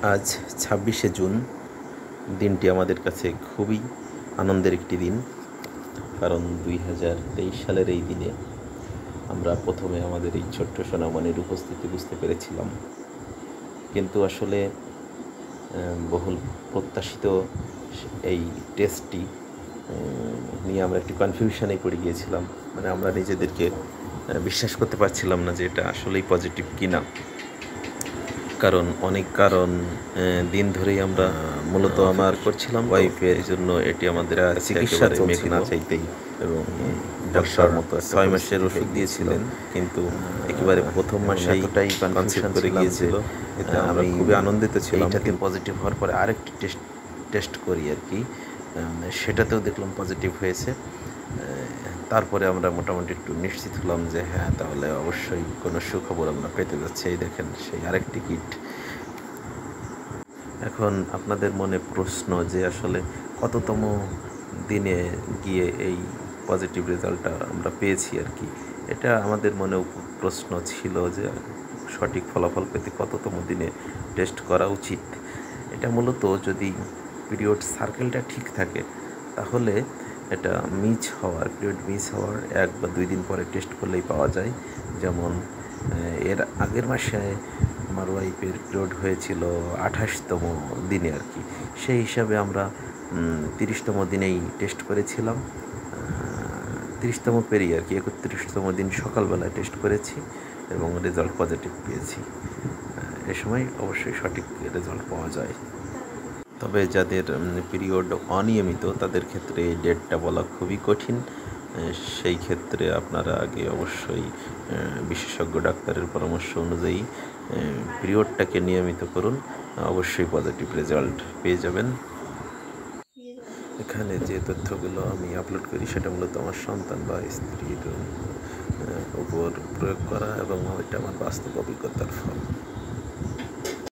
আজ ২৬শে জুন। দিনটি আমাদের কাছে খুবই আনন্দের একটি দিন, কারণ ২০২৩ সালের এই দিনে আমরা প্রথমে আমাদের এই ছোট্ট সোনামণির উপস্থিতি বুঝতে পেরেছিলাম। কিন্তু আসলে বহুল প্রত্যাশিত এই টেস্টটি নিয়ে আমরা একটি কনফিউশনে পড়ে গিয়েছিলাম। মানে আমরা নিজেদেরকে বিশ্বাস করতে পারছিলাম না যে এটা আসলেই পজিটিভ কিনা। অনেক দিন ধরেই আমরা মূলত আমার করছিলাম ওয়াইফের, এই জন্য এটি আমাদের চিকিৎসা চলছিল না চাইতেই, এবং ডক্টর মতো 6 মাসের ওষুধ দিয়েছিলেন, কিন্তু একেবারে প্রথম মাসে এতটাই কনফিউশন করে গিয়েছিল। আমরা খুবই আনন্দিত ছিলাম। এটাতে পজিটিভ হওয়ার পরে আরেকটি টেস্ট করি আর কি, সেটাতেও দেখলাম পজিটিভ হয়েছে। তারপরে আমরা মোটামুটি একটু নিশ্চিত হলাম যে হ্যাঁ, তাহলে অবশ্যই কোনো সুখবর আমরা পেতে যাচ্ছি। এই দেখেন সেই আরেকটি কিট। এখন আপনাদের মনে প্রশ্ন যে আসলে কততম দিনে গিয়ে এই পজিটিভ রেজাল্টটা আমরা পেয়েছি আর কি। এটা আমাদের মনেও প্রশ্ন ছিল যে সঠিক ফলাফল পেতে কততম দিনে টেস্ট করা উচিত। এটা মূলত যদি পিরিয়ড সার্কেলটা ঠিক থাকে, তাহলে এটা পিরিয়ড মিস হওয়ার 1 বা 2 দিন পরে টেস্ট করলেই পাওয়া যায়। যেমন এর আগের মাসে আমার ওয়াইফের পিরিয়ড হয়েছিল 28তম দিনে আর কি। সেই হিসাবে আমরা 30তম দিনেই টেস্ট করেছিলাম। 30তম পেরিয়ে আর কি 31তম দিন সকালবেলায় টেস্ট করেছি এবং রেজাল্ট পজিটিভ পেয়েছি। এ সময় অবশ্যই সঠিক রেজাল্ট পাওয়া যায়। তবে যাদের পিরিয়ড অনিয়মিত, তাদের ক্ষেত্রে এই ডেটটা বলা খুবই কঠিন। সেই ক্ষেত্রে আপনারা আগে অবশ্যই বিশেষজ্ঞ ডাক্তারের পরামর্শ অনুযায়ী পিরিয়ডটাকে নিয়মিত করুন, অবশ্যই পজিটিভ রেজাল্ট পেয়ে যাবেন। এখানে যে তথ্যগুলো আমি আপলোড করি সেটা মূলত আমার সন্তান বা স্ত্রীর উপর প্রয়োগ করা, এবং এটা আমার বাস্তব অভিজ্ঞতার ফল।